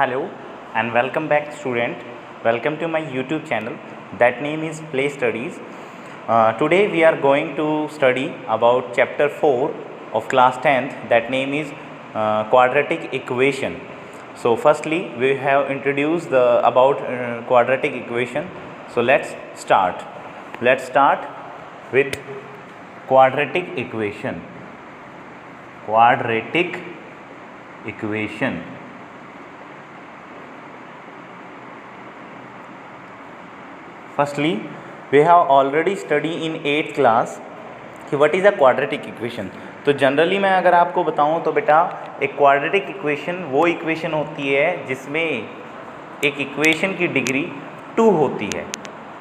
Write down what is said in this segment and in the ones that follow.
Hello and welcome back student. Welcome to my YouTube channel. That name is Play Studies. Today we are going to study about chapter 4 of class 10th. That name is quadratic equation. So firstly we have introduced about quadratic equation. So let's start. Let's start with quadratic equation. Quadratic equation. Firstly, we have already studied in 8th class कि what is a quadratic equation. तो generally मैं अगर आपको बताऊं तो बेटा एक quadratic equation वो इक्वेशन होती है जिसमें एक इक्वेशन की डिग्री 2 होती है,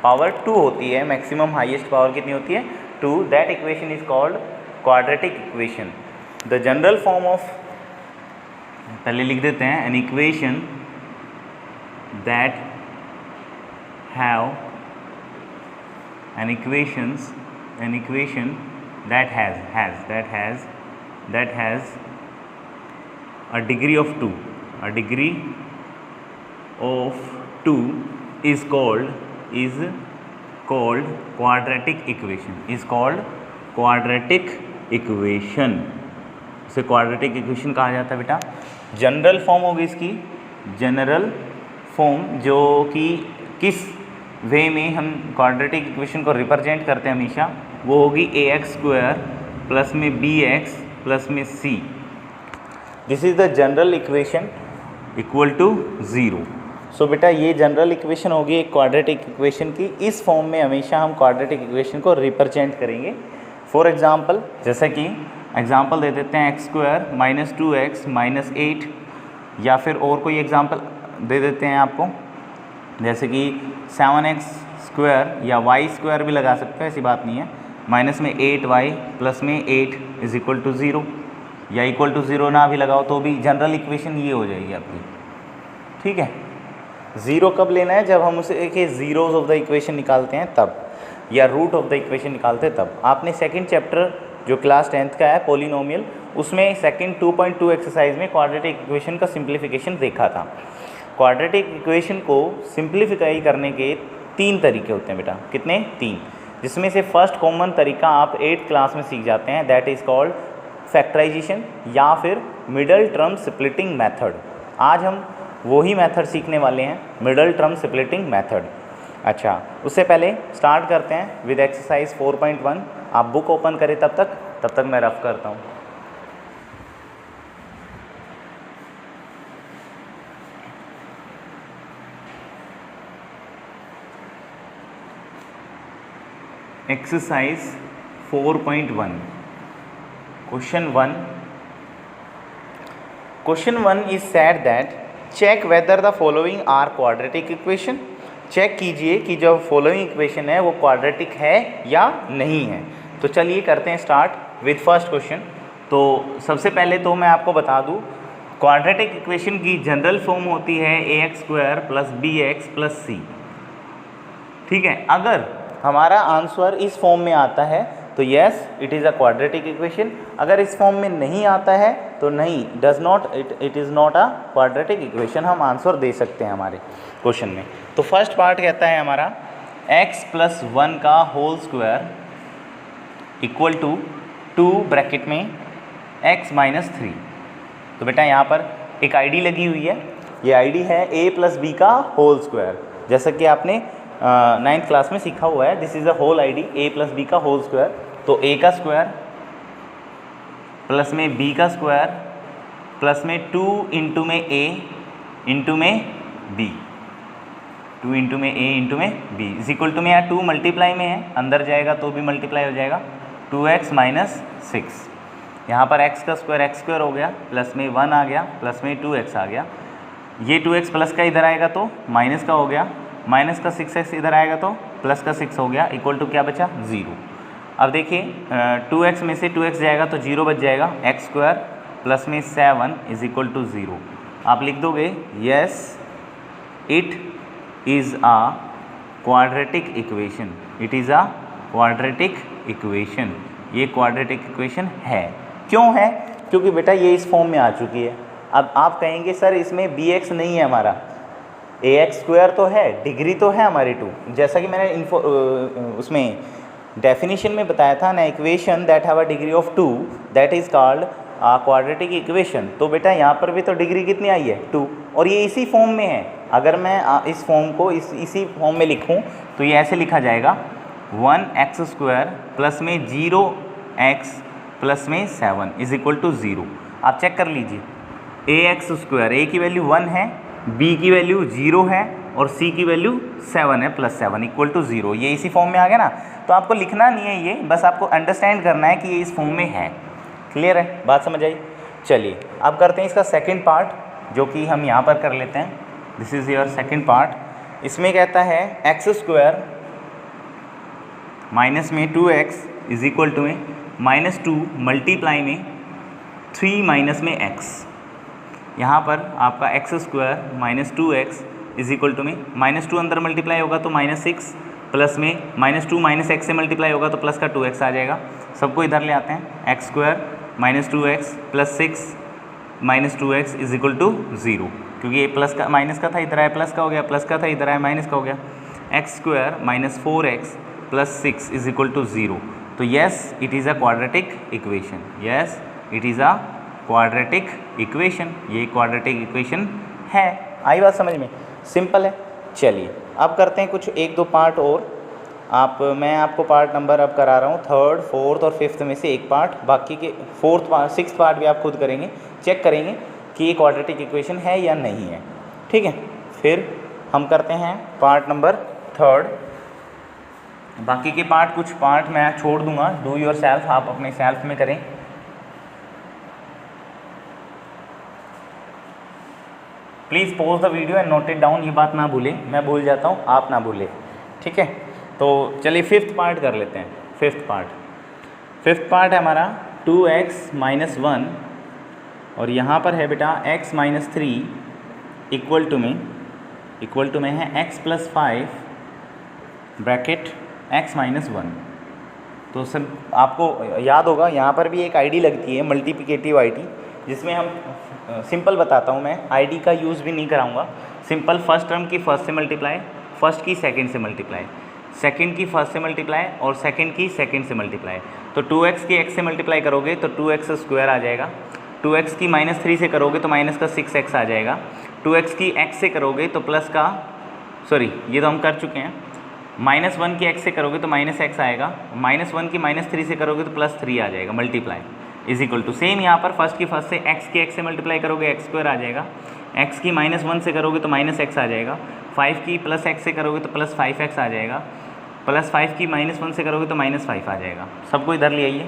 पावर 2 होती है, मैक्सिमम हाईएस्ट पावर कितनी होती है 2. That equation is called quadratic equation. The general form of, पहले लिख देते हैं, an equation that have an equation that has a degree of 2. A degree of 2 is called quadratic equation. Is called quadratic equation. इसे quadratic equation कहा जाता है बेटा. General form होगी इसकी, जनरल फॉर्म जो कि किस वे में हम क्वाड्रेटिक इक्वेशन को रिप्रेजेंट करते हैं हमेशा, वो होगी ax² प्लस में bx प्लस में c. This is the general equation equal to 0. So बेटा ये जनरल इक्वेशन होगी एक क्वाड्रेटिक इक्वेशन की. इस फॉर्म में हमेशा हम क्वाड्रेटिक इक्वेशन को रिप्रेजेंट करेंगे. फॉर एग्जांपल, जैसे कि एग्जांपल दे देते हैं x² माइनस 2x माइनस 8, या फिर और कोई एग्जांपल दे देते हैं आपको, जैसे कि 7x² या y² भी लगा सकते हैं, ऐसी बात नहीं है. माइनस में 8y प्लस में 8 इज इक्वल टू 0, या इक्वल टू 0 ना भी लगाओ तो भी जनरल इक्वेशन ये हो जाएगी आपकी. ठीक है. 0 कब लेना है? जब हम उसे के जीरोज ऑफ द इक्वेशन निकालते हैं तब, या रूट ऑफ द इक्वेशन निकालते हैं तब. आपने सेकेंड चैप्टर जो क्लास 10th का है पॉलिनोमियल, उसमें सेकेंड 2.2 एक्सरसाइज में क्वाड्रेटिक इक्वेशन का सिंप्लीफिकेशन देखा था. क्वाड्रेटिक इक्वेशन को सिंप्लीफाई करने के 3 तरीके होते हैं बेटा. कितने? 3. जिसमें से फर्स्ट कॉमन तरीका आप 8th क्लास में सीख जाते हैं, दैट इज़ कॉल्ड फैक्टराइजेशन या फिर मिडल टर्म स्प्लिटिंग मेथड. आज हम वही मेथड सीखने वाले हैं, मिडल टर्म स्प्लिटिंग मेथड. अच्छा, उससे पहले स्टार्ट करते हैं विद एक्सरसाइज 4.1. आप बुक ओपन करें तब तक मैं रफ करता हूँ. Exercise 4.1. Question 1. Question 1 is said that check whether the following are quadratic equation. Check कीजिए कि जो फॉलोइंग इक्वेशन है वो क्वाड्रेटिक है या नहीं है. तो चलिए करते हैं स्टार्ट विद फर्स्ट क्वेश्चन. तो सबसे पहले तो मैं आपको बता दूं, क्वाड्रेटिक इक्वेशन की जनरल फॉर्म होती है ax² plus bx plus c. ठीक है. अगर हमारा आंसर इस फॉर्म में आता है तो yes it is a quadratic equation. अगर इस फॉर्म में नहीं आता है तो नहीं, does not, it is not a quadratic equation. हम आंसर दे सकते हैं हमारे क्वेश्चन में. तो फर्स्ट पार्ट कहता है हमारा x प्लस 1 का whole square equal to 2 bracket में x माइनस 3. तो बेटा यहाँ पर एक आईडी लगी हुई है, ये आईडी है a प्लस बी का होल स्क्वायर, जैसा कि आपने 9th क्लास में सीखा हुआ है. This is a whole ID a plus B का होल स्क्वायर. तो a का स्क्वायर प्लस में b का स्क्वायर प्लस में 2 इंटू में a इंटू में b, 2 इंटू में a इंटू में b इज इक्वल टू में, यहाँ 2 मल्टीप्लाई में है, अंदर जाएगा तो भी मल्टीप्लाई हो जाएगा, 2x माइनस 6. यहाँ पर x का स्क्वायर हो गया, प्लस में 1 आ गया, प्लस में 2x आ गया. ये 2x प्लस का इधर आएगा तो माइनस का हो गया, माइनस का 6x इधर आएगा तो प्लस का 6 हो गया, इक्वल टू क्या बचा 0. अब देखिए 2x में से 2x जाएगा तो 0 बच जाएगा, x² प्लस में 7 इज इक्वल टू 0. आप लिख दोगे yes it is a quadratic equation. It is a quadratic equation. ये क्वाड्रेटिक इक्वेशन है. क्यों है? क्योंकि बेटा ये इस फॉर्म में आ चुकी है. अब आप कहेंगे सर इसमें bx नहीं है हमारा, ax² तो है, डिग्री तो है हमारी 2, जैसा कि मैंने उसमें डेफिनेशन में बताया था ना, equation that have a degree of 2 that is called quadratic equation. तो बेटा यहाँ पर भी तो डिग्री कितनी आई है 2, और ये इसी फॉर्म में है। अगर मैं इस फॉर्म को इसी फॉर्म में लिखूँ तो ये ऐसे लिखा जाएगा 1x² प्लस में 0x प्लस में 7 इज इक्वल टू 0। आप चेक कर लीजिए, ax², a की वैल्यू 1 है, b की वैल्यू 0 है और c की वैल्यू 7 है, प्लस 7 इक्वल टू 0। ये इसी फॉर्म में आ गया ना, तो आपको लिखना नहीं है ये, बस आपको अंडरस्टैंड करना है कि ये इस फॉर्म में है। क्लियर है, बात समझ आई? चलिए अब करते हैं इसका सेकंड पार्ट, जो कि हम यहाँ पर कर लेते हैं। This is your second part. इसमें कहता है x² माइनस में 2x इज इक्वल टू में -2 मल्टीप्लाई में 3 माइनस में x। यहाँ पर आपका x² minus 2x is equal to में -2 अंदर मल्टीप्लाई होगा तो -6 प्लस में -2 माइनस x से मल्टीप्लाई होगा तो प्लस का 2x आ जाएगा। सबको इधर ले आते हैं, x² minus 2x plus 6 minus 2x is equal to 0, क्योंकि ये प्लस का माइनस का था, इधर आया प्लस का हो गया, प्लस का था इधर आया माइनस का हो गया। x² minus 4x plus 6 is equal to 0। तो yes it is a quadratic equation, yes it is a quadratic equation, ये क्वाड्रेटिक इक्वेशन है। आई बात समझ में? सिंपल है। चलिए अब करते हैं कुछ 1-2 पार्ट और। मैं आपको पार्ट नंबर अब करा रहा हूँ 3rd, 4th और 5th में से एक पार्ट, बाकी के 4th पार्ट 6th पार्ट भी आप खुद करेंगे, चेक करेंगे कि ये क्वाड्रेटिक इक्वेशन है या नहीं है। ठीक है, फिर हम करते हैं पार्ट नंबर 3rd। बाकी के पार्ट कुछ पार्ट मैं छोड़ दूंगा, डू योर सेल्फ, आप अपने सेल्फ में करें। Please pause the video and note it down, ये बात ना भूलें, मैं भूल जाता हूँ, आप ना भूलें। ठीक है, तो चलिए 5th पार्ट कर लेते हैं। 5th पार्ट है हमारा 2x माइनस 1 और यहाँ पर है बेटा x माइनस 3 इक्वल टू में है x plus 5 bracket x minus 1। तो सर आपको याद होगा यहाँ पर भी एक आईडी लगती है, मल्टीप्लिकेटिव आईडी, जिसमें हम सिंपल बताता हूँ, मैं आईडी का यूज़ भी नहीं कराऊंगा। सिंपल फर्स्ट टर्म की फर्स्ट से मल्टीप्लाई, फर्स्ट की सेकंड से मल्टीप्लाई, सेकंड की फर्स्ट से मल्टीप्लाई और सेकंड की सेकंड से मल्टीप्लाई। तो 2x की x से मल्टीप्लाई करोगे तो 2x² आ जाएगा, 2x की -3 से करोगे तो माइनस का 6x आ जाएगा, 2x की x से करोगे तो प्लस का, सॉरी ये तो हम कर चुके हैं, -1 की x से करोगे तो -x आएगा, -1 की -3 से करोगे तो +3 आ जाएगा, multiply is equal to same यहाँ पर फर्स्ट की फर्स्ट से x की x से मल्टीप्लाई करोगे x² आ जाएगा, x की -1 से करोगे तो -x आ जाएगा, 5 की +x से करोगे तो +5x आ जाएगा, +5 की -1 से करोगे तो -5 आ जाएगा। सबको इधर ले आइए,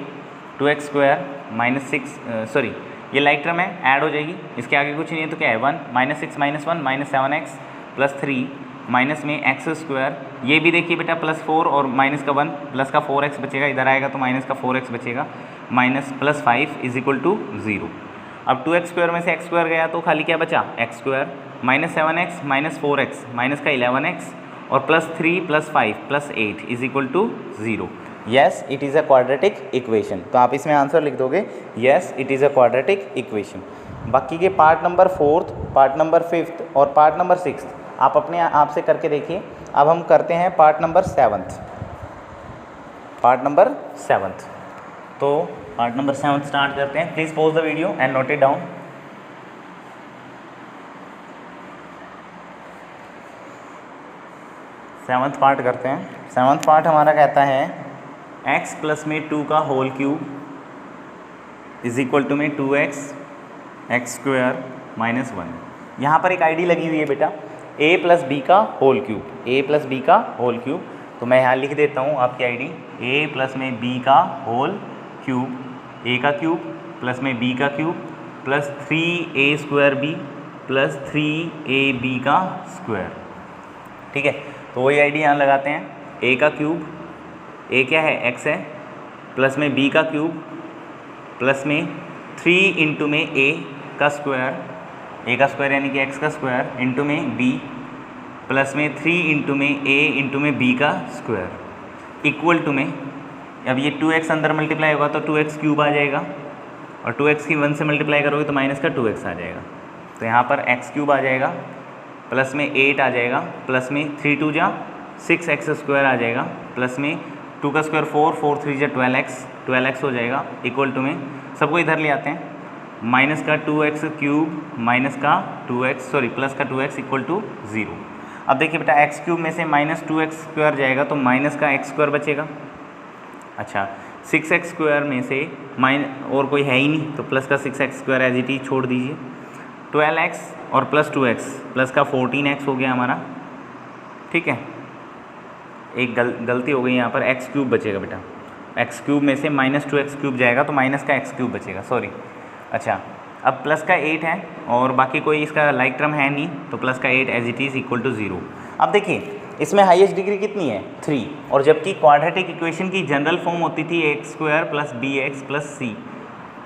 2x² -6 सॉरी ये लाइक टर्म है, ऐड हो जाएगी, इसके आगे कुछ नहीं है तो क्या है 1 -6 -1 -7x +3 माइनस में x², ये भी देखिए बेटा +4 और माइनस का 1 प्लस का 4x बचेगा, इधर आएगा तो माइनस का 4x बचेगा, माइनस +5 इज इक्वल टू 0। अब 2x² में से x² गया तो खाली क्या बचा x² -7x -4x माइनस का 11x और +3 +5 +8 is equal to 0। Yes it is a quadratic equation. तो आप इसमें आंसर लिख दोगे yes it is a quadratic equation. बाकी के part number 4th, part number 5th और पार्ट नंबर 6th आप अपने आप से करके देखिए। अब हम करते हैं पार्ट नंबर 7th। तो पार्ट नंबर 7 स्टार्ट करते हैं। Please pause the video and note it down. Seventh part करते हैं। 7th पार्ट हमारा कहता है x प्लस में 2 का whole cube is equal to में 2x x² -1। यहाँ पर एक आईडी लगी हुई है बेटा a प्लस बी का होल क्यूब, तो मैं यहाँ लिख देता हूँ आपकी आईडी a प्लस में b का होल क्यूब, a का क्यूब प्लस में b का cube plus 3a² plus 3ab का स्क्वायर। ठीक है, तो वही आईडी यहाँ लगाते हैं, a का क्यूब, a क्या है x है, प्लस में b का क्यूब प्लस में 3 इंटू में a का स्क्वायर, a का स्क्वायर यानी कि x का स्क्वायर इंटू में b प्लस में 3 इंटू में a इंटू में b का स्क्वायर इक्वल टू में, अब ये 2x अंदर मल्टीप्लाई होगा तो 2x क्यूब आ जाएगा और 2x की 1 से मल्टीप्लाई करोगे तो माइनस का 2x आ जाएगा। तो यहाँ पर x³ आ जाएगा, प्लस में 8 आ जाएगा, प्लस में 3 2 जा 6x² आ जाएगा, प्लस में 2 का स्क्वायर 4 4 3 जा 12x हो जाएगा, इक्वल टू में सबको इधर ले आते हैं, माइनस का 2x³ माइनस का 2x सॉरी प्लस का 2x इक्वल टू 0। अब देखिए बेटा x³ में से माइनस 2x² जाएगा तो माइनस का x² बचेगा। अच्छा 6x² में से और कोई है ही नहीं तो प्लस का 6x² एज इट इज छोड़ दीजिए, 12x और प्लस 2x प्लस का 14x हो गया हमारा। ठीक है, एक गलती हो गई यहाँ पर, x³ बचेगा बेटा, x³ में से माइनस 2x³ जाएगा तो माइनस का x³ बचेगा, सॉरी। अच्छा अब प्लस का 8 है और बाकी कोई इसका लाइक टर्म है नहीं तो प्लस का 8 as it is equal to 0। अब देखिए इसमें हाईएस्ट डिग्री कितनी है 3, और जबकि क्वाड्रेटिक इक्वेशन की जनरल फॉर्म होती थी x² plus bx plus c,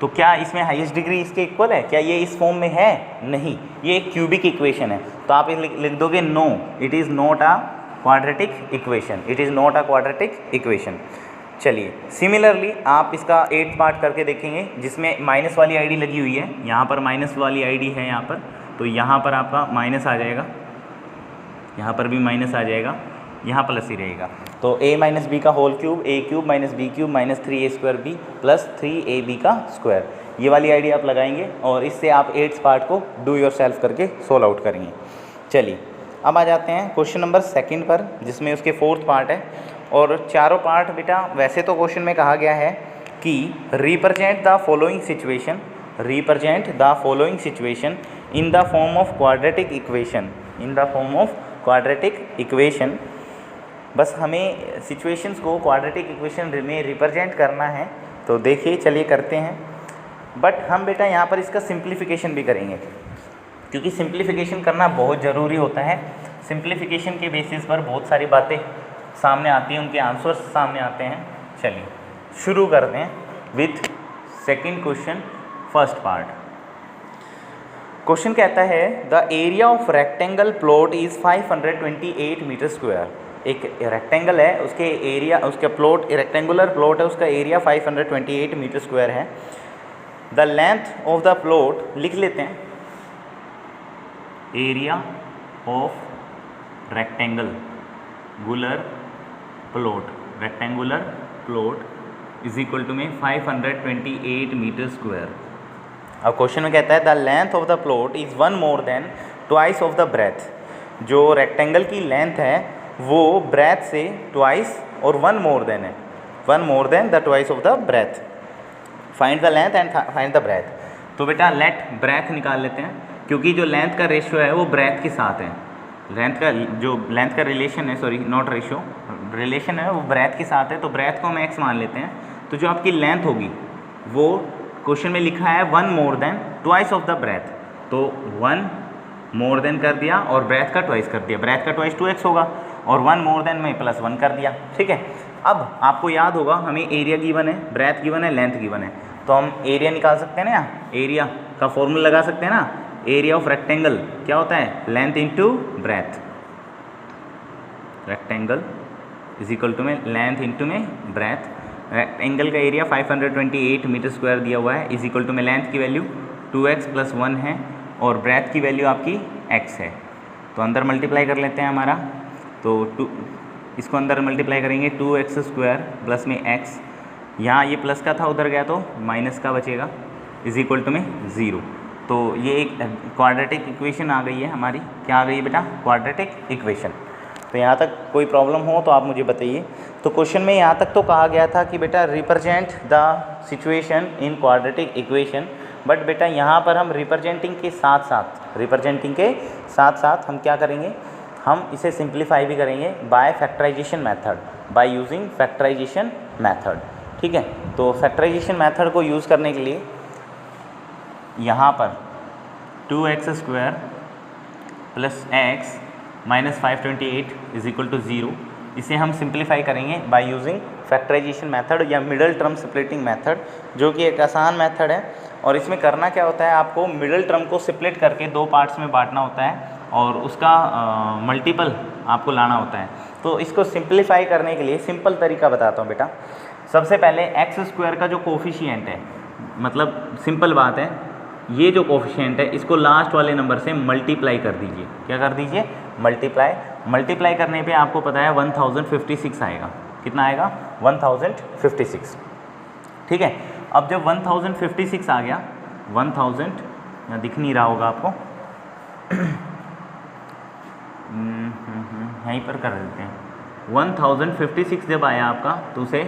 तो क्या इसमें हाईएस्ट डिग्री इसके इक्वल है? क्या ये इस फॉर्म में है? नहीं, ये एक क्यूबिक इक्वेशन है। तो आप लिख दोगे no, it is not a quadratic equation, it is not a quadratic equation. चलिए सिमिलरली आप इसका 8th पार्ट करके देखेंगे जिसमें माइनस वाली आईडी लगी हुई है, यहाँ पर माइनस वाली आईडी है यहाँ पर, तो यहाँ पर आपका माइनस आ जाएगा, यहाँ पर भी माइनस आ जाएगा, यहाँ प्लस ही रहेगा। तो a माइनस बी का whole cube, a³ minus b³ minus 3a² b plus 3ab का स्क्वायर, ये वाली आईडी आप लगाएंगे और इससे आप 8th पार्ट को डू योर सेल्फ करके सोल्व आउट करेंगे। चलिए अब आ जाते हैं क्वेश्चन नंबर 2 पर, जिसमें उसके 4th पार्ट है। और चारों पार्ट बेटा वैसे तो क्वेश्चन में कहा गया है कि represent the following situation, represent the following situation in the form of quadratic equation, in the form of quadratic equation. बस हमें सिचुएशंस को क्वाड्रेटिक इक्वेशन में रिप्रेजेंट करना है। तो देखिए चलिए करते हैं, बट हम बेटा यहाँ पर इसका सिंप्लीफिकेशन भी करेंगे, क्योंकि सिंप्लीफिकेशन करना बहुत ज़रूरी होता है। सिंप्लीफिकेशन के बेसिस पर बहुत सारी बातें सामने आती हैं, उनके आंसर्स सामने आते हैं। चलिए शुरू करते हैं with second question, first part. Question कहता है the area of rectangle plot is 528 metre square. एक रेक्टेंगल है, उसके एरिया, उसका प्लॉट रेक्टेंगुलर प्लॉट है, उसका एरिया 528 मीटर स्क्वायर है। The length of the plot लिख लेते हैं, area of rectangular plot is equal to में 528 मीटर स्क्वायर। अब क्वेश्चन में कहता है the length of the plot is 1 more than twice of the breadth. जो रेक्टेंगल की लेंथ है वो ब्रेथ से ट्वाइस और 1 मोर देन है, 1 more than the twice of the breadth. Find the length and find the breadth. तो बेटा late breath निकाल लेते हैं, क्योंकि जो लेंथ का रेशियो है वो ब्रेथ के साथ है। लेंथ का रिलेशन है, सॉरी नॉट रेशियो, रिलेशन है वो ब्रेथ के साथ है, तो ब्रेथ को हम x मान लेते हैं। तो जो आपकी लेंथ होगी वो क्वेश्चन में लिखा है 1 more than twice of the breadth, तो 1 मोर देन कर दिया और ब्रेथ का ट्वाइस कर दिया, ब्रेथ का ट्वाइस 2x होगा और 1 मोर देन में प्लस 1 कर दिया। ठीक है, अब आपको याद होगा हमें एरिया गिवन है, ब्रेथ गिवन है, लेंथ गिवन है, तो हम एरिया निकाल सकते हैं ना, एरिया का फॉर्मूला लगा सकते हैं ना। एरिया ऑफ रेक्टेंगल क्या होता है? Length into breadth, rectangle is equal to में लेंथ इंटू में ब्रेथ। रेक्टेंगल का एरिया 528 मीटर स्क्वायर दिया हुआ है, इज इक्वल टू में लेंथ की वैल्यू 2x प्लस 1 है और ब्रेथ की वैल्यू आपकी x है। तो अंदर मल्टीप्लाई कर लेते हैं हमारा, तो इसको अंदर मल्टीप्लाई करेंगे 2x स्क्वायर प्लस में x, यहाँ ये प्लस का था उधर गया तो माइनस का बचेगा, इज इक्वल टू में 0। तो ये एक क्वाड्रेटिक इक्वेशन आ गई है हमारी। क्या आ गई है बेटा? Quadratic equation. तो यहाँ तक कोई प्रॉब्लम हो तो आप मुझे बताइए। तो क्वेश्चन में यहाँ तक तो कहा गया था कि बेटा represent the situation in quadratic equation, but बेटा यहाँ पर हम रिप्रेजेंटिंग के साथ हम क्या करेंगे, हम इसे सिंप्लीफाई भी करेंगे by factorisation method, by using factorisation method. ठीक है, तो फैक्टराइजेशन मेथड को यूज़ करने के लिए यहाँ पर 2x square plus x minus 528 is equal to 0, इसे हम सिंप्लीफाई करेंगे बाय यूजिंग फैक्टराइजेशन मेथड या मिडल टर्म स्प्लिटिंग मेथड, जो कि एक आसान मेथड है। और इसमें करना क्या होता है, आपको मिडल टर्म को स्प्लिट करके 2 पार्ट्स में बांटना होता है और उसका मल्टीपल आपको लाना होता है। तो इसको सिंप्लीफाई करने के लिए सिंपल तरीका बताता हूँ बेटा। सबसे पहले एक्स स्क्वायर का जो कोफिशिएंट है मतलब सिंपल बात है, ये जो कोफिशिएंट है इसको लास्ट वाले नंबर से मल्टीप्लाई कर दीजिए। क्या कर दीजिए? मल्टीप्लाई करने पे आपको पता है 1056 आएगा। कितना आएगा? 1056। ठीक है, अब जब 1056 आ गया, 1000 यहाँ दिख नहीं रहा होगा आपको, यहीं पर कर देते हैं। 1056 जब आया आपका तो उसे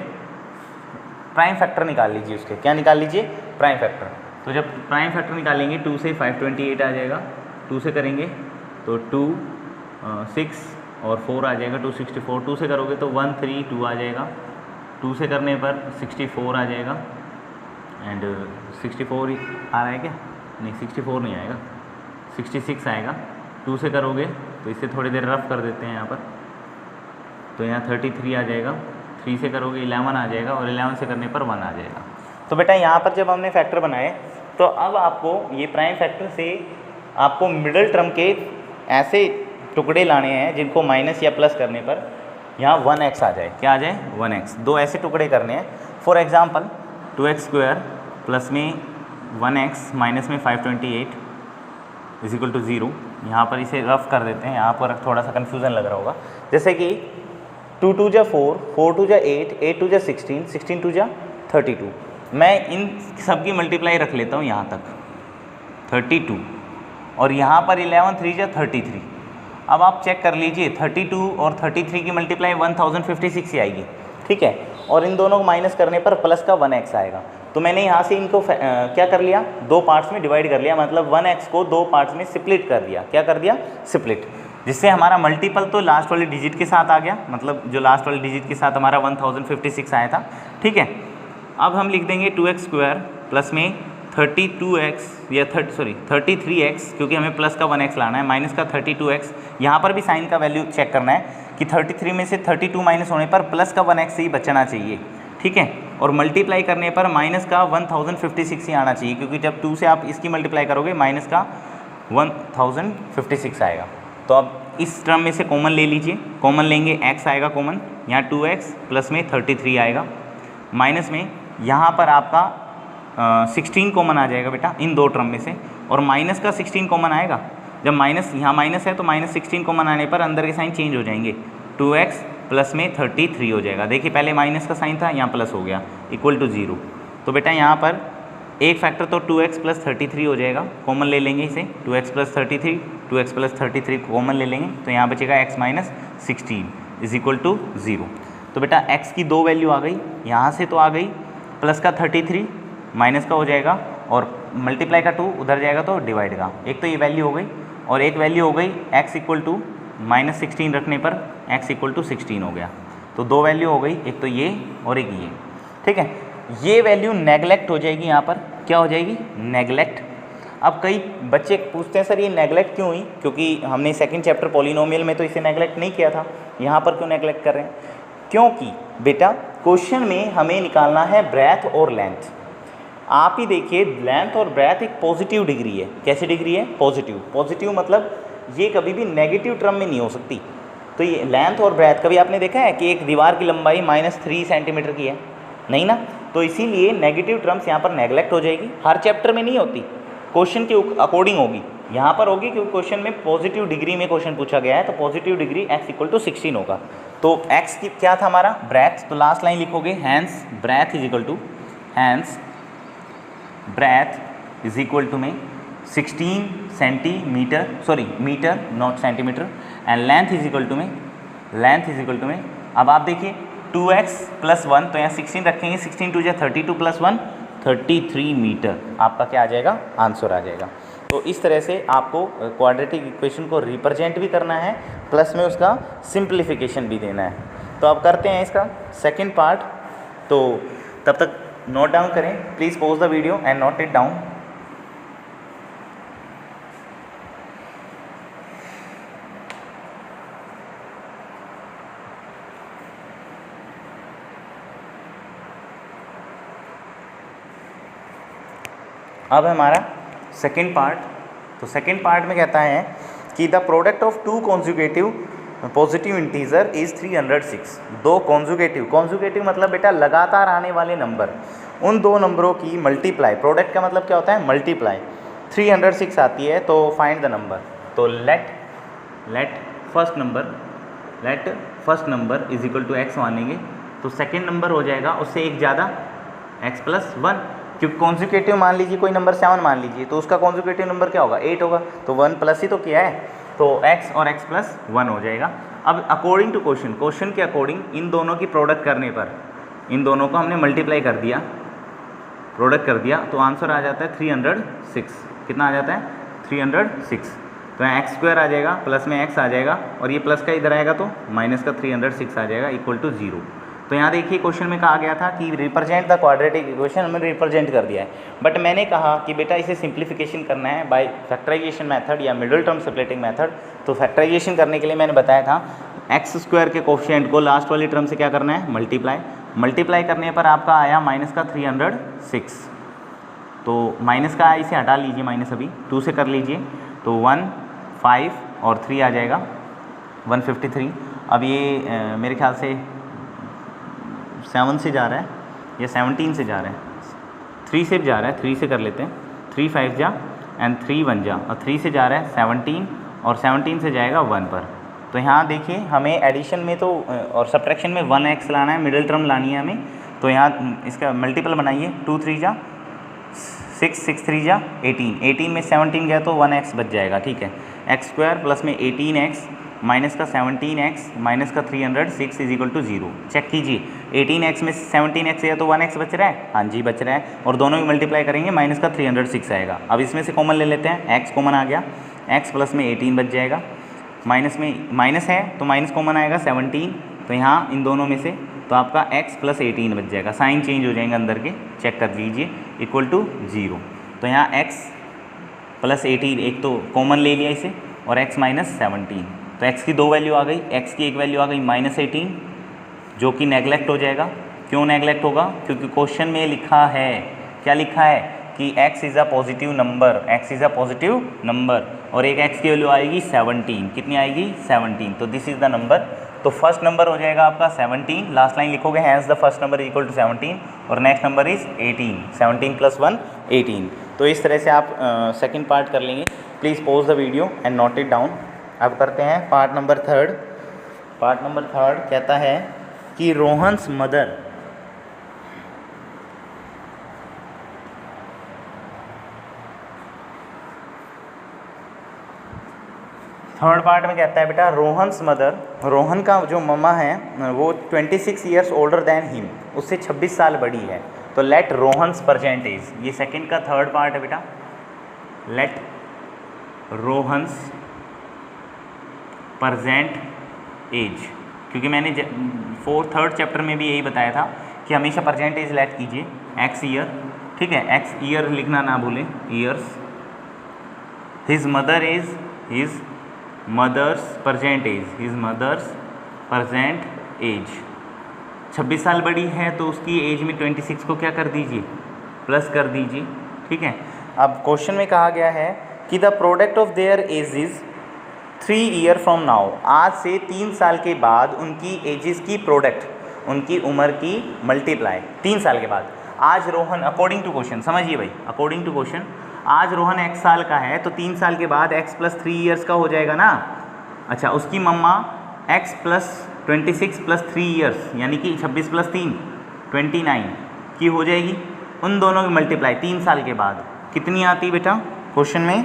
प्राइम फैक्टर निकाल लीजिए उसके। क्या निकाल लीजिए? Prime factor. तो जब प्राइम फैक्टर निकालेंगे 2 से 528 आ जाएगा, 2 से करेंगे तो 2 6 और 4 आ जाएगा 264। 2 से करोगे तो 132 आ जाएगा, 2 से करने पर 64 आ जाएगा एंड 64 आ रहा है क्या? नहीं 64 नहीं आएगा, 66 आएगा। 2 से करोगे तो इससे थोड़ी देर रफ कर देते हैं यहाँ पर, तो यहाँ 33 आ जाएगा। 3 से करोगे 11 आ जाएगा और 11 से करने पर 1 आ जाएगा। तो बेटा यहाँ पर जब हमने फैक्टर बनाए तो अब आपको ये प्राइम फैक्टर से आपको मिडल टर्म के ऐसे टुकड़े लाने हैं जिनको माइनस या प्लस करने पर यहाँ 1x आ जाए। क्या आ जाए? 1x। दो ऐसे टुकड़े करने हैं। फॉर एग्जांपल 2x² प्लस में 1x माइनस में 528 इज इक्वल टू 0। यहाँ पर इसे रफ कर देते हैं, यहाँ पर थोड़ा सा कन्फ्यूज़न लग रहा होगा। जैसे कि 2 2 जा 4, 4 2 जा 8, 8 2 जा 16, 16 2 जा 32। मैं इन सब की मल्टीप्लाई रख लेता हूँ यहाँ तक 32, और यहाँ पर 11 3 जा 33। अब आप चेक कर लीजिए 32 और 33 की मल्टीप्लाई 1056 ही आएगी। ठीक है, और इन दोनों को माइनस करने पर प्लस का 1x आएगा। तो मैंने यहाँ से इनको क्या कर लिया? दो पार्ट्स में डिवाइड कर लिया, मतलब 1x को दो पार्ट्स में स्प्लिट कर दिया। क्या कर दिया? स्प्लिट। जिससे हमारा मल्टीपल तो लास्ट वाले डिजिट के साथ आ गया, मतलब जो लास्ट वाले डिजिट के साथ हमारा 1056 आया था। ठीक है, अब हम लिख देंगे 2x² प्लस में 32x या 33x, क्योंकि हमें प्लस का 1x लाना है, माइनस का 32x। यहाँ पर भी साइन का वैल्यू चेक करना है कि 33 में से 32 माइनस होने पर प्लस का 1x से ही बचना चाहिए। ठीक है, और मल्टीप्लाई करने पर माइनस का 1056 ही आना चाहिए, क्योंकि जब 2 से आप इसकी मल्टीप्लाई करोगे माइनस का 1056 आएगा। तो अब इस टर्म में से कॉमन ले लीजिए। कॉमन लेंगे x आएगा कॉमन, यहाँ 2x प्लस में 33 आएगा, माइनस में यहाँ पर आपका 16 कॉमन आ जाएगा बेटा इन दो टर्म में से, और माइनस का 16 कॉमन आएगा। जब माइनस यहाँ माइनस है तो माइनस 16 कॉमन आने पर अंदर के साइन चेंज हो जाएंगे, 2x प्लस में 33 हो जाएगा। देखिए पहले माइनस का साइन था, यहाँ प्लस हो गया, इक्वल टू 0। तो बेटा यहाँ पर एक फैक्टर तो 2x प्लस 33 हो जाएगा, कॉमन ले लेंगे इसे, 2x plus 33, 2x plus 33 common ले लेंगे, तो यहाँ बचेगा x minus 16 is equal to 0। तो बेटा x की दो वैल्यू आ गई, यहाँ से तो आ गई, प्लस का 33 माइनस का हो जाएगा, और मल्टीप्लाई का 2 उधर जाएगा तो डिवाइड का। एक तो ये वैल्यू हो गई, और एक वैल्यू हो गई x इक्वल टू माइनस 16 रखने पर x इक्वल टू 16 हो गया। तो दो वैल्यू हो गई, एक तो ये और एक ये। ठीक है, ये वैल्यू नेगलेक्ट हो जाएगी, यहाँ पर क्या हो जाएगी? नेगलेक्ट। अब कई बच्चे पूछते हैं सर ये नेगलेक्ट क्यों हुई? क्योंकि हमने सेकंड चैप्टर पॉलिनोमियल में तो इसे नेगलेक्ट नहीं किया था, यहाँ पर क्यों नेगलेक्ट कर रहे हैं? क्योंकि बेटा क्वेश्चन में हमें निकालना है ब्रेथ और लेंथ। आप ही देखिए लेंथ और ब्रेथ एक पॉजिटिव डिग्री है। कैसी डिग्री है? पॉजिटिव। पॉजिटिव मतलब ये कभी भी नेगेटिव टर्म में नहीं हो सकती। तो ये लेंथ और ब्रेथ कभी आपने देखा है कि एक दीवार की लंबाई -3 सेंटीमीटर की है? नहीं ना। तो इसीलिए नेगेटिव टर्म्स यहाँ पर नेगलेक्ट हो जाएगी। हर चैप्टर में नहीं होती, क्वेश्चन के अकॉर्डिंग होगी। यहाँ पर होगी क्योंकि क्वेश्चन में पॉजिटिव डिग्री में क्वेश्चन पूछा गया है, तो positive degree x equal to 16 होगा। तो x की क्या था हमारा? ब्रेथ। तो लास्ट लाइन लिखोगे hence breadth is equal to hence breadth is equal to में 16 centimetre, sorry metre not centimetre, and length is equal to में अब आप देखिए 2x प्लस 1, तो यहाँ 16 रखेंगे, 16 2 32 प्लस 1 33 मीटर आपका क्या आ जाएगा? आंसर आ जाएगा। तो इस तरह से आपको क्वाड्रेटिक इक्वेशन को रिप्रेजेंट भी करना है, प्लस में उसका सिंप्लीफिकेशन भी देना है। तो अब करते हैं इसका सेकंड पार्ट। तो तब तक नोट डाउन करें, please pause the video and note it down. अब हमारा सेकंड पार्ट। तो सेकंड पार्ट में कहता है कि the product of two conjugative positive integer is 306। दो कॉन्जुगेटिव मतलब बेटा लगातार आने वाले नंबर, उन दो नंबरों की मल्टीप्लाई, प्रोडक्ट का मतलब क्या होता है मल्टीप्लाई, 306 आती है तो फाइंड द नंबर। तो let first number is equal to x मानेंगे तो सेकेंड नंबर हो जाएगा उससे एक ज़्यादा x प्लस 1, क्योंकि कॉन्जुगेटिव मान लीजिए कोई नंबर 7 मान लीजिए तो उसका कॉन्जुगेटिव नंबर क्या होगा 8 होगा, तो 1 प्लस ही तो किया है, तो x और x प्लस 1 हो जाएगा। अब अकॉर्डिंग टू क्वेश्चन के अकॉर्डिंग इन दोनों की प्रोडक्ट करने पर, इन दोनों को हमने मल्टीप्लाई कर दिया, प्रोडक्ट कर दिया, तो आंसर आ जाता है 306। कितना आ जाता है 306। तो यहाँ एक्स स्क्वायर आ जाएगा, प्लस में एक्स आ जाएगा और ये प्लस का इधर आएगा तो माइनस का 306 आ जाएगा इक्वल टू 0। तो यहाँ देखिए क्वेश्चन में कहा गया था कि रिप्रेजेंट द क्वाड्रेटिक इक्वेशन, हमने रिप्रेजेंट कर दिया है, बट मैंने कहा कि बेटा इसे सिंप्लीफिकेशन करना है बाय फैक्टराइजेशन मेथड या मिडिल टर्म स्प्लिटिंग मेथड। तो फैक्टराइजेशन करने के लिए मैंने बताया था एक्स स्क्वायर के कोफिशिएंट को लास्ट वाली टर्म से क्या करना है मल्टीप्लाई करने पर आपका आया माइनस का 306। तो माइनस का इसे हटा लीजिए, माइनस अभी 2 से कर लीजिए तो 1 5 और 3 आ जाएगा 153। अब ये मेरे ख्याल से 7 से जा रहा है या 17 से जा रहा है, 3 से जा रहा है, 3 से कर लेते हैं, 3 5 जा एंड 3 1 जा, और 3 से जा रहा है 17 और 17 से जाएगा 1 पर। तो यहाँ देखिए हमें एडिशन में तो और सब्ट्रैक्शन में 1x लाना है, मिडिल टर्म लानी है हमें, तो यहाँ इसका मल्टीपल बनाइए, 2 3 जा 6 6 3 जा 18 में 17 गया तो 1x बच जाएगा, ठीक है। एक्स स्क्वायर प्लस में 18x माइनस का 17x माइनस का 306 इज इक्वल टू 0। चेक कीजिए 18x में 17x है तो 1x बच रहा है, हाँ जी बच रहा है, और दोनों की मल्टीप्लाई करेंगे माइनस का 306 आएगा। अब इसमें से कॉमन ले लेते हैं, x कॉमन आ गया, x प्लस में 18 बच जाएगा, माइनस में माइनस है तो माइनस कॉमन आएगा 17, तो यहाँ इन दोनों में से तो आपका x प्लस 18 बच जाएगा, साइन चेंज हो जाएंगे अंदर के, चेक कर लीजिए इक्वल टू 0। तो यहाँ x प्लस 18 एक तो कॉमन ले लिया इसे और x माइनस 17, तो x की 2 वैल्यू आ गई, x की एक वैल्यू आ गई माइनस 18 जो कि नेगलेक्ट हो जाएगा। क्यों नेगलेक्ट होगा? क्योंकि क्वेश्चन में लिखा है, क्या लिखा है कि x is a positive number, x is a positive number, और एक x की वैल्यू आएगी 17, कितनी आएगी 17, तो दिस इज़ द नंबर। तो फर्स्ट नंबर हो जाएगा आपका 17, लास्ट लाइन लिखोगे hence the first number equal to 17 और नेक्स्ट नंबर इज़ 18, 17 प्लस 1 18। तो इस तरह से आप सेकंड पार्ट कर लेंगे। Please pause the video and note it down. अब करते हैं part number third. Part number third कहता है कि रोहन्स मदर थर्ड पार्ट में कहता है बेटा रोहन्स मदर, रोहन का जो मम्मा है वो 26 ईयर्स ओल्डर देन हिम, उससे 26 साल बड़ी है, तो लेट रोहन्स परसेंट एज, ये सेकंड का थर्ड पार्ट है बेटा, लेट रोहन्स परसेंट एज, क्योंकि मैंने थर्ड चैप्टर में भी यही बताया था कि हमेशा परसेंटेज लेट कीजिए, एक्स ईयर, ठीक है, एक्स ईयर लिखना ना भूलें, years. His mother is his mother's present age, his mother's present age, 26 साल बड़ी है तो उसकी एज में 26 को क्या कर दीजिए प्लस कर दीजिए, ठीक है। अब क्वेश्चन में कहा गया है कि the product of their age is 3 year from now, आज से 3 साल के बाद उनकी एजेस की प्रोडक्ट, उनकी उम्र की मल्टीप्लाई 3 साल के बाद। आज रोहन, अकॉर्डिंग टू क्वेश्चन समझिए भाई, अकॉर्डिंग टू क्वेश्चन आज रोहन x साल का है तो 3 साल के बाद x प्लस 3 ईयर्स का हो जाएगा ना। अच्छा, उसकी मम्मा x प्लस 26 प्लस 3 ईयर्स यानी कि 26 प्लस 3 29 की हो जाएगी, उन दोनों की मल्टीप्लाई 3 साल के बाद कितनी आती बेटा क्वेश्चन में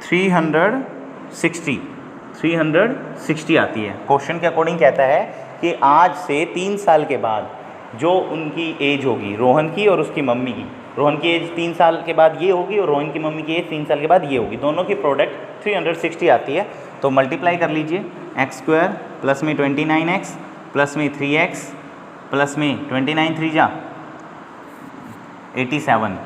360 आती है। क्वेश्चन के अकॉर्डिंग कहता है कि आज से 3 साल के बाद जो उनकी एज होगी रोहन की और उसकी मम्मी की, रोहन की एज 3 साल के बाद ये होगी और रोहन की मम्मी की एज 3 साल के बाद ये होगी, दोनों की प्रोडक्ट 360 आती है। तो मल्टीप्लाई कर लीजिए, एक्स स्क्वायर प्लस में 29x प्लस में 3x प्लस में 29 3 जा 87,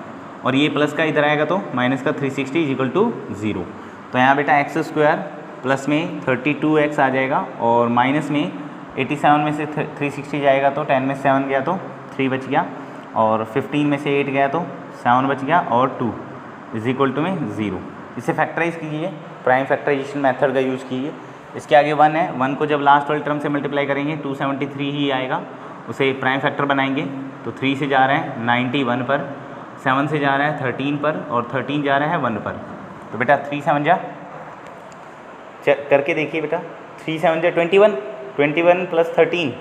और ये प्लस का इधर आएगा तो माइनस का 360 इज इक्वल टू 0। तो यहाँ बेटा एक्स स्क्वायर प्लस में 32x आ जाएगा और माइनस में 87 में से 360 जाएगा तो 10 में 7 गया तो 3 बच गया, और 15 में से 8 गया तो 7 बच गया, और 2 इज इक्वल टू में 0। इसे फैक्टराइज कीजिए, प्राइम फैक्टराइजेशन मेथड का यूज़ कीजिए। इसके आगे 1 है, 1 को जब लास्ट वाली टर्म से मल्टीप्लाई करेंगे 273 ही आएगा, उसे प्राइम फैक्टर बनाएंगे तो 3 से जा रहे हैं 91 पर, 7 से जा रहा है 13 पर, और 13 जा रहा है 1 पर। तो बेटा 3 7 जा, करके देखिए बेटा, 3 7 जा 21, 21 प्लस 13,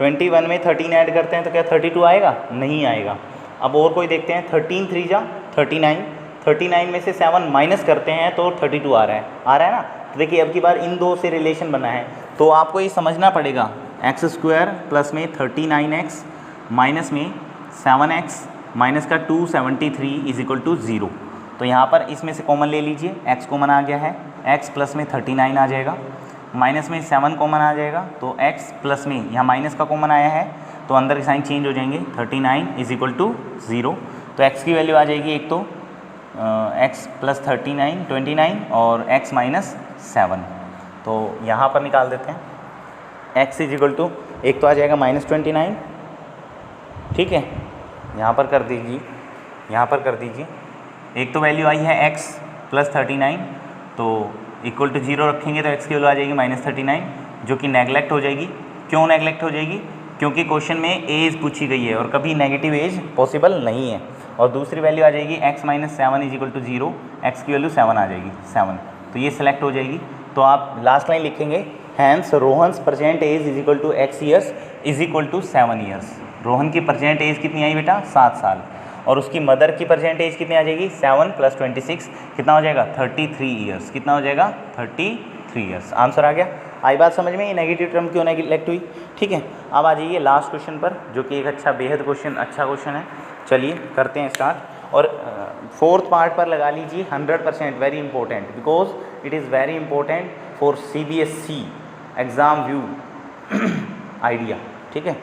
21 में 13 ऐड करते हैं तो क्या 32 आएगा? नहीं आएगा। अब और कोई देखते हैं, 13 3 जा 39, 39 में से 7 माइनस करते हैं तो 32 आ रहा है ना। तो देखिए अब की बार इन दो से रिलेशन बना है, तो आपको ये समझना पड़ेगा, एक्स स्क्वायर प्लस में 39x माइनस में 7x माइनस का 273 इज इक्वल टू 0। तो यहाँ पर इसमें से कॉमन ले लीजिए, x कॉमन आ गया है, x प्लस में 39 आ जाएगा, माइनस में 7 कॉमन आ जाएगा, तो x प्लस में यहाँ माइनस का कॉमन आया है तो अंदर के साइन चेंज हो जाएंगे, 39 इज इक्वल टू 0। तो x की वैल्यू आ जाएगी एक तो x प्लस 39 29 और x माइनस 7। तो यहाँ पर निकाल देते हैं, x इज इक्वल टू एक तो आ जाएगा -29, ठीक है, यहाँ पर कर दीजिए, यहाँ पर कर दीजिए। एक तो वैल्यू आई है x प्लस 39, तो इक्वल टू 0 रखेंगे तो x की वैल्यू आ जाएगी -39, जो कि नेगलेक्ट हो जाएगी। क्यों नेगलेक्ट हो जाएगी? क्योंकि क्वेश्चन में एज पूछी गई है और कभी नेगेटिव एज पॉसिबल नहीं है। और दूसरी वैल्यू आ जाएगी x minus 7 is equal to 0, x की वैल्यू 7 आ जाएगी, 7, तो ये सिलेक्ट हो जाएगी। तो आप लास्ट लाइन लिखेंगे, hence Rohan's present age is equal to x years is equal to 7 years. Rohan की प्रेजेंट एज कितनी आई बेटा? 7 साल। और उसकी मदर की प्रेजेंट एज कितनी आ जाएगी? 7 प्लस 26 कितना हो जाएगा? 33 ईयर्स। कितना हो जाएगा? 33 ईयर्स। आंसर आ गया। आई बात समझ में? ये नेगेटिव टर्म क्यों नेगलेक्ट हुई? ठीक है, अब आ जाइए लास्ट क्वेश्चन पर, जो कि एक अच्छा बेहद क्वेश्चन, अच्छा क्वेश्चन है। चलिए करते हैं स्टार्ट। और फोर्थ पार्ट पर लगा लीजिए 100%, very important, because it is very important for CBSE exam view idea. ठीक है,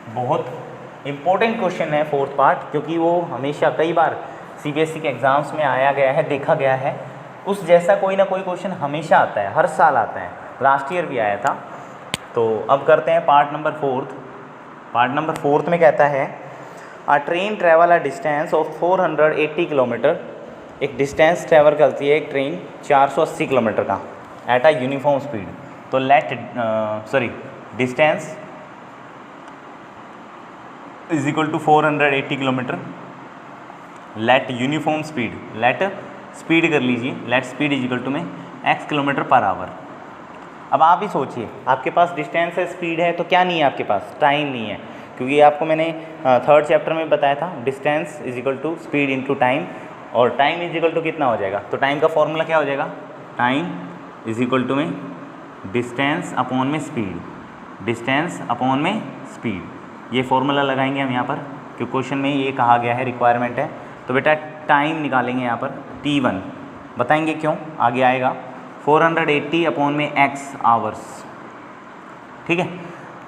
बहुत इम्पोर्टेंट क्वेश्चन है फोर्थ पार्ट, क्योंकि वो हमेशा कई बार CBSE के एग्ज़ाम्स में आया गया है, देखा गया है। उस जैसा कोई ना कोई क्वेश्चन हमेशा आता है, हर साल आता है, लास्ट ईयर भी आया था। तो अब करते हैं part number fourth. Part number fourth में कहता है a train travel a distance of 480 kilometre. एक डिस्टेंस ट्रैवल करती है एक ट्रेन 480 किलोमीटर का एट अ यूनिफॉर्म स्पीड। तो distance is equal to 480 kilometre, let uniform speed, let speed कर लीजिए, let speed is equal to में x किलोमीटर पर आवर। अब आप ही सोचिए, आपके पास डिस्टेंस है, स्पीड है, तो क्या नहीं है आपके पास? टाइम नहीं है, क्योंकि आपको मैंने थर्ड चैप्टर में बताया था distance is equal to speed into time, और टाइम इज इक्वल टू कितना हो जाएगा? तो टाइम का फॉर्मूला क्या हो जाएगा? टाइम इज इक्वल टू में डिस्टेंस अपॉन में स्पीड, डिस्टेंस अपॉन में स्पीड। ये फॉर्मूला लगाएंगे हम यहाँ पर, क्योंकि क्वेश्चन में ये कहा गया है, रिक्वायरमेंट है। तो बेटा टाइम निकालेंगे यहाँ पर T1, बताएंगे क्यों, आगे आएगा। 480 अपॉन में x आवर्स। ठीक है,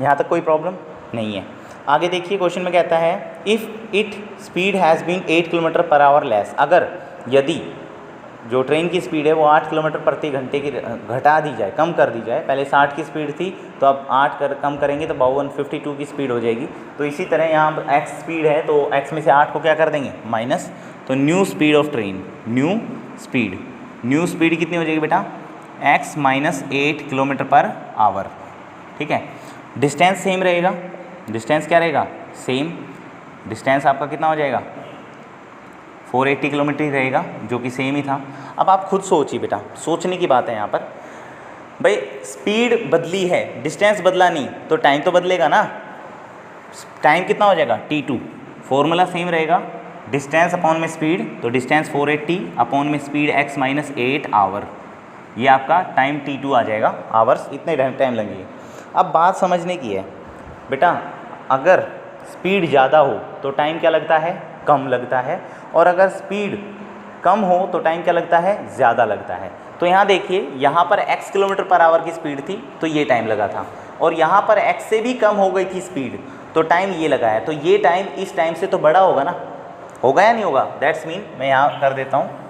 यहाँ तक कोई प्रॉब्लम नहीं है। आगे देखिए क्वेश्चन में कहता है if it speed has been 8 kilometre per hour less. अगर यदि जो ट्रेन की स्पीड है वो 8 किलोमीटर प्रति घंटे की घटा दी जाए, कम कर दी जाए, पहले 60 की स्पीड थी तो अब 8 कम करेंगे तो 52 की स्पीड हो जाएगी। तो इसी तरह यहाँ x स्पीड है तो x में से 8 को क्या कर देंगे? माइनस। तो new speed of train, new speed कितनी हो जाएगी बेटा? x minus 8 kilometre per our. ठीक है, डिस्टेंस सेम रहेगा, डिस्टेंस क्या रहेगा? सेम। डिस्टेंस आपका कितना हो जाएगा? 480 किलोमीटर ही रहेगा, जो कि सेम ही था। अब आप खुद सोचिए बेटा, सोचने की बात है यहाँ पर। भाई स्पीड बदली है, डिस्टेंस बदला नहीं, तो टाइम तो बदलेगा ना। टाइम कितना हो जाएगा? T2। फॉर्मूला सेम रहेगा, डिस्टेंस अपॉन में स्पीड, तो डिस्टेंस 480 अपॉन में स्पीड x माइनस 8 आवर। ये आपका टाइम T2 आ जाएगा, आवर्स इतने टाइम लगेंगे। अब बात समझने की है बेटा, अगर स्पीड ज़्यादा हो तो टाइम क्या लगता है? कम लगता है, और अगर स्पीड कम हो तो टाइम क्या लगता है? ज़्यादा लगता है। तो यहाँ देखिए, यहाँ पर x किलोमीटर पर आवर की स्पीड थी तो ये टाइम लगा था, और यहाँ पर x से भी कम हो गई थी स्पीड तो टाइम ये लगा है। तो ये टाइम इस टाइम से तो बड़ा होगा ना, होगा या नहीं होगा? दैट्स मीन मैं यहाँ कर देता हूँ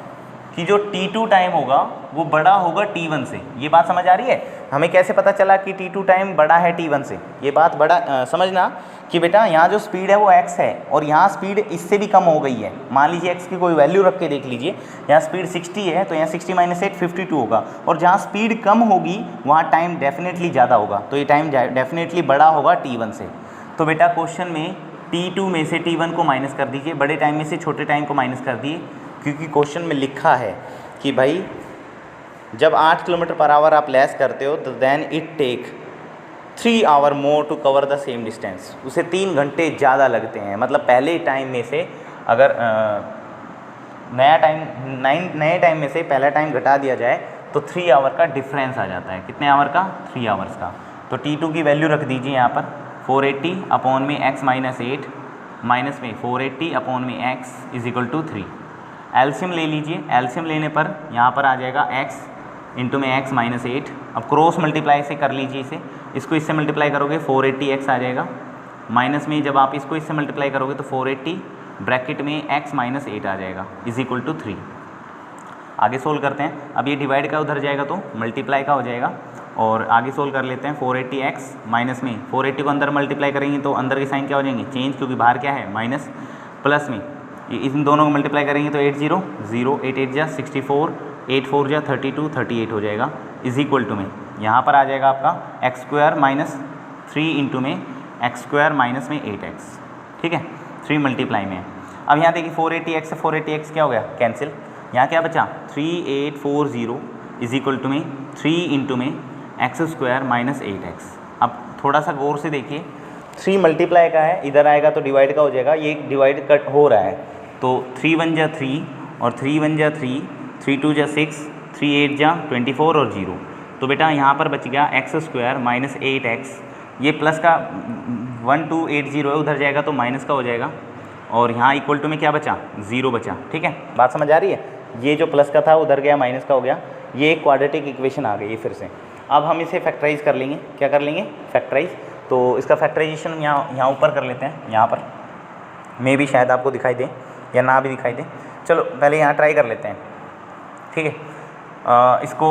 कि जो T2 टाइम होगा वो बड़ा होगा T1 से। ये बात समझ आ रही है? हमें कैसे पता चला कि t2 टाइम बड़ा है t1 से? ये बात बड़ा समझना कि बेटा यहाँ जो स्पीड है वो x है और यहाँ स्पीड इससे भी कम हो गई है। मान लीजिए x की कोई वैल्यू रख के देख लीजिए, यहाँ स्पीड 60 है तो यहाँ 60 - 8 52 होगा, और जहाँ स्पीड कम होगी वहाँ टाइम डेफिनेटली ज़्यादा होगा, तो ये टाइम डेफिनेटली बड़ा होगा t1 से। तो बेटा क्वेश्चन में t2 में से t1 को माइनस कर दीजिए, बड़े टाइम में से छोटे टाइम को माइनस कर दिए, क्योंकि क्वेश्चन में लिखा है कि भाई जब 8 km/h आप लेस करते हो तो then it take 3 hour more to cover the same distance. उसे 3 घंटे ज़्यादा लगते हैं, मतलब पहले टाइम में से अगर नए टाइम में से पहला टाइम घटा दिया जाए तो 3 आवर का डिफरेंस आ जाता है। कितने आवर का? 3 आवर्स का। तो t2 की वैल्यू रख दीजिए यहाँ पर 480 अपॉन में x - 8 माइनस में 480 अपॉन में x is equal to 3। LCM ले लीजिए, एलसीएम लेने पर यहाँ पर आ जाएगा x इंटू में x - 8। अब क्रॉस मल्टीप्लाई से कर लीजिए इसे, इसको इससे मल्टीप्लाई करोगे 480x आ जाएगा, माइनस में जब आप इसको इससे मल्टीप्लाई करोगे तो 480 ब्रैकेट में x - 8 आ जाएगा इज इक्वल टू 3। आगे सोल्व करते हैं। अब ये डिवाइड का उधर जाएगा तो मल्टीप्लाई का हो जाएगा, और आगे सोल्व कर लेते हैं। 480x माइनस में 480 को अंदर मल्टीप्लाई करेंगे तो अंदर के साइन क्या हो जाएंगे? चेंज, क्योंकि बाहर क्या है? माइनस, प्लस में इन दोनों को मल्टीप्लाई करेंगे तो 8 0 0 8 8 जा 64 8 4 जा 32 38 हो जाएगा इज इक्वल टू में यहाँ पर आ जाएगा आपका x² - 3 इंटू में x² माइनस में 8x। ठीक है, 3 मल्टीप्लाई में है। अब यहाँ देखिए 480x से 480x क्या हो गया? कैंसिल। यहाँ क्या बचा? 3840 इज इक्वल टू में 3 इंटू में x² माइनस 8x। अब थोड़ा सा गौर से देखिए, 3 मल्टीप्लाई का है, इधर आएगा तो डिवाइड का हो जाएगा, ये डिवाइड कट हो रहा है तो 3 1 जा 3 और 3 1 जा 3, 3 2 जा 6, 3 8 जा 24 और 0। तो बेटा यहाँ पर बच गया x² माइनस 8x। ये प्लस का 1280 है, उधर जाएगा तो माइनस का हो जाएगा, और यहाँ इक्वल टू में क्या बचा? 0 बचा। ठीक है, बात समझ आ रही है? ये जो प्लस का था उधर गया माइनस का हो गया, ये एक क्वाड्रेटिक इक्वेशन आ गई है फिर से। अब हम इसे फैक्टराइज कर लेंगे। क्या कर लेंगे? फैक्टराइज। तो इसका फैक्टराइजेशन यहाँ ऊपर कर लेते हैं, यहाँ पर मे भी शायद आपको दिखाई दे या ना भी दिखाई दे। चलो पहले यहाँ ट्राई कर लेते हैं। ठीक है, इसको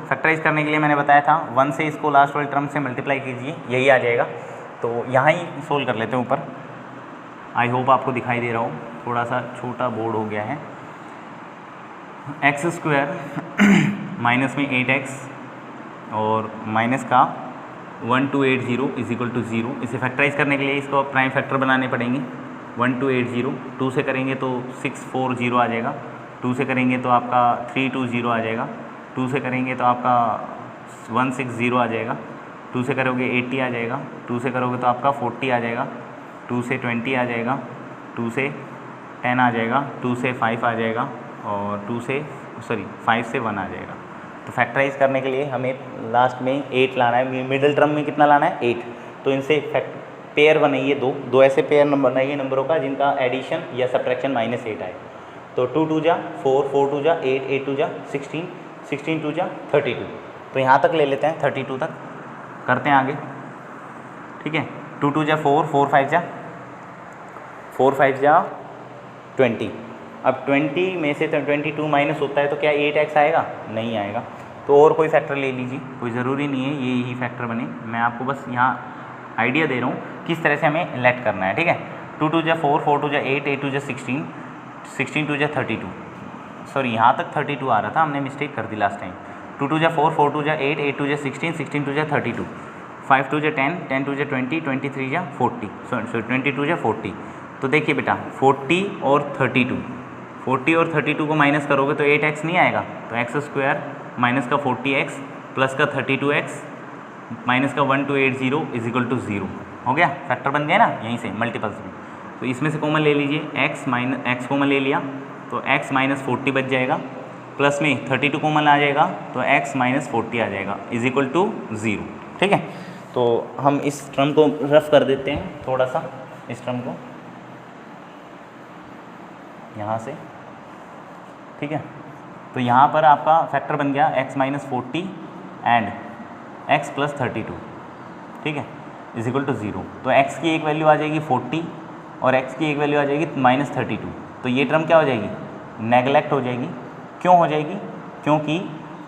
फैक्टराइज करने के लिए मैंने बताया था 1 से इसको लास्ट वाले टर्म से मल्टीप्लाई कीजिए, यही आ जाएगा। तो यहाँ ही सोल्व कर लेते हैं ऊपर। आई होप आपको दिखाई दे रहा हो, थोड़ा सा छोटा बोर्ड हो गया है। x² माइनस में 8x और माइनस का 1280 इज इक्वल टू 0। इसे फैक्टराइज करने के लिए इसको प्राइम फैक्टर बनाने पड़ेंगे। 1280 2 से करेंगे तो 640 आ जाएगा, 2 से करेंगे तो आपका 320 आ जाएगा, 2 से करेंगे तो आपका 160 आ जाएगा, 2 से करोगे 80 आ जाएगा, 2 से करोगे तो आपका 40 आ जाएगा, 2 से 20 आ जाएगा, 2 से 10 आ जाएगा, 2 से 5 आ जाएगा, और 5 से 1 आ जाएगा। तो फैक्टराइज करने के लिए हमें लास्ट में 8 लाना है, मिडिल टर्म में कितना लाना है? 8। तो इनसे पेयर बनाइए, दो ऐसे पेयर बनाइए नंबरों का जिनका एडिशन या सब्ट्रैक्शन -8 आए। तो 2 2 जा 4, 4 2 जा 8, 8 2 जा 16, 16 2 जा 32। तो यहाँ तक ले लेते हैं, 32 तक करते हैं आगे। ठीक है, 2 2 जा 4, 4 5 जा 20। अब 20 में से 22 माइनस होता है तो क्या 8x आएगा? नहीं आएगा। तो और कोई फैक्टर ले लीजिए, कोई ज़रूरी नहीं है ये ही फैक्टर बने, मैं आपको बस यहाँ आइडिया दे रहा हूँ किस तरह से हमें लेट करना है। ठीक है, 2 2 जा 4, 4 2 जा 8, 8 2 जा 16, 16 2 जा 32। सॉरी, यहाँ तक 32 आ रहा था, हमने मिस्टेक कर दी लास्ट टाइम। 2 2 जा 4, 4 2 जा 8, 8 2 जा 16, 16 2 जा 32, 5 2 जा 10, 10 2 जा 20, 23 जा 40, सॉरी 22 जा 40। तो देखिए बेटा 40 और 32 को माइनस करोगे तो 8x नहीं आएगा, तो x² माइनस का 40x प्लस का 32x माइनस का 1280 इज इक्वल टू 0 हो गया। फैक्टर बन गया ना यहीं से मल्टीपल्स में। तो इसमें से कॉमन ले लीजिए, x कॉमन ले लिया तो x - 40 बच जाएगा, प्लस में 32 कॉमन आ जाएगा तो x - 40 आ जाएगा इज इक्वल टू 0। ठीक है, तो हम इस टर्म को रफ कर देते हैं थोड़ा सा, इस टर्म को यहाँ से। ठीक है, तो यहाँ पर आपका फैक्टर बन गया x - 40 एंड x + 32। ठीक है, इज इक्वल टू 0। तो x की एक वैल्यू आ जाएगी 40 और x की एक वैल्यू आ जाएगी -32। तो ये टर्म क्या हो जाएगी? नेगलेक्ट हो जाएगी। क्यों हो जाएगी? क्योंकि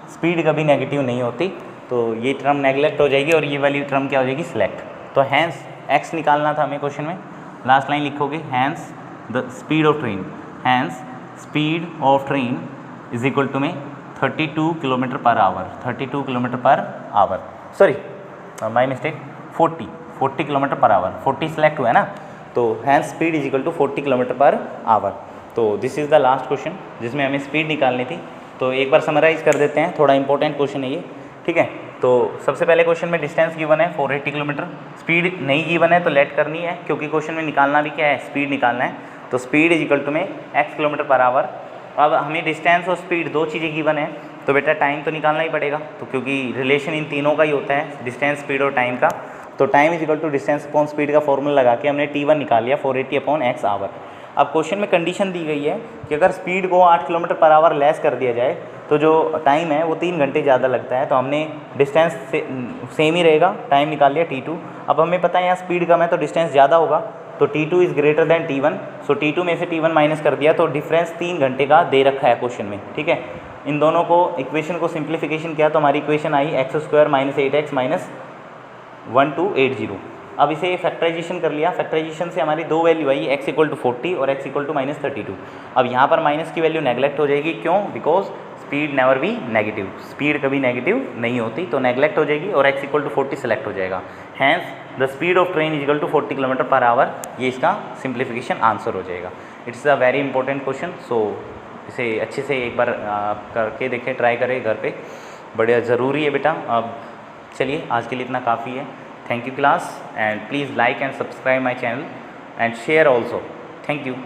स्पीड कभी नेगेटिव नहीं होती, तो ये टर्म नेगलेक्ट हो जाएगी और ये वाली टर्म क्या हो जाएगी, सिलेक्ट। तो हैंस एक्स निकालना था हमें क्वेश्चन में, लास्ट लाइन लिखोगे hence the speed of train, hence speed of train is equal to में 32 kilometre per hour, 32 kilometre per hour, sorry my mistake, 40 kilometre per hour, 40 select हुआ है ना, तो hence speed is equal to 40 kilometre per hour. तो this is the last question जिसमें हमें speed निकालनी थी। तो एक बार समराइज कर देते हैं, थोड़ा इंपॉर्टेंट क्वेश्चन है ये, ठीक है। तो सबसे पहले क्वेश्चन में डिस्टेंस गिवन है 480 किलोमीटर, स्पीड नहीं गिवन है तो लेट करनी है, क्योंकि क्वेश्चन में निकालना भी क्या है, स्पीड निकालना है। तो स्पीड इज इक्वल टू में x किलोमीटर पर आवर। अब हमें डिस्टेंस और स्पीड दो चीज़ें गिवन है, तो बेटा टाइम तो निकालना ही पड़ेगा, तो क्योंकि रिलेशन इन तीनों का ही होता है, डिस्टेंस, स्पीड और टाइम का। तो time is equal to distance upon speed का फॉर्मूला लगा के हमने t1 निकाल लिया 480 अपॉन x आवर। अब क्वेश्चन में कंडीशन दी गई है कि अगर स्पीड को 8 किलोमीटर पर आवर लेस कर दिया जाए तो जो टाइम है वो 3 घंटे ज़्यादा लगता है। तो हमने डिस्टेंस सेम ही रहेगा, टाइम निकाल लिया t2। अब हमें पता है यहाँ स्पीड कम है तो डिस्टेंस ज़्यादा होगा, तो t2 is greater than t1। So t2 में से t1 माइनस कर दिया तो डिफरेंस 3 घंटे का दे रखा है क्वेश्चन में, ठीक है। इन दोनों को इक्वेशन को सिंप्लीफिकेशन किया तो हमारी इक्वेशन आई x² माइनस 8x माइनस 1280। अब इसे फैक्टराइजेशन कर लिया, फैक्टराइजेशन से हमारी दो वैल्यू आई, x इक्वल टू 40 और x इक्वल टू माइनस 32। अब यहाँ पर माइनस की वैल्यू नेगलेक्ट हो जाएगी, क्यों, because speed never be negative, speed कभी नेगेटिव नहीं होती, तो नेगलेक्ट हो जाएगी और x इक्वल टू 40 सेलेक्ट हो जाएगा। Hence the speed of train is equal to 40 kilometre per hour, ये इसका सिंप्लीफिकेशन आंसर हो जाएगा। It's a very important question, so इसे अच्छे से एक बार करके देखें, ट्राई करें घर पे, बढ़िया ज़रूरी है बेटा। अब चलिए आज के लिए इतना काफ़ी है। Thank you class, and please like and subscribe my channel and share also. Thank you.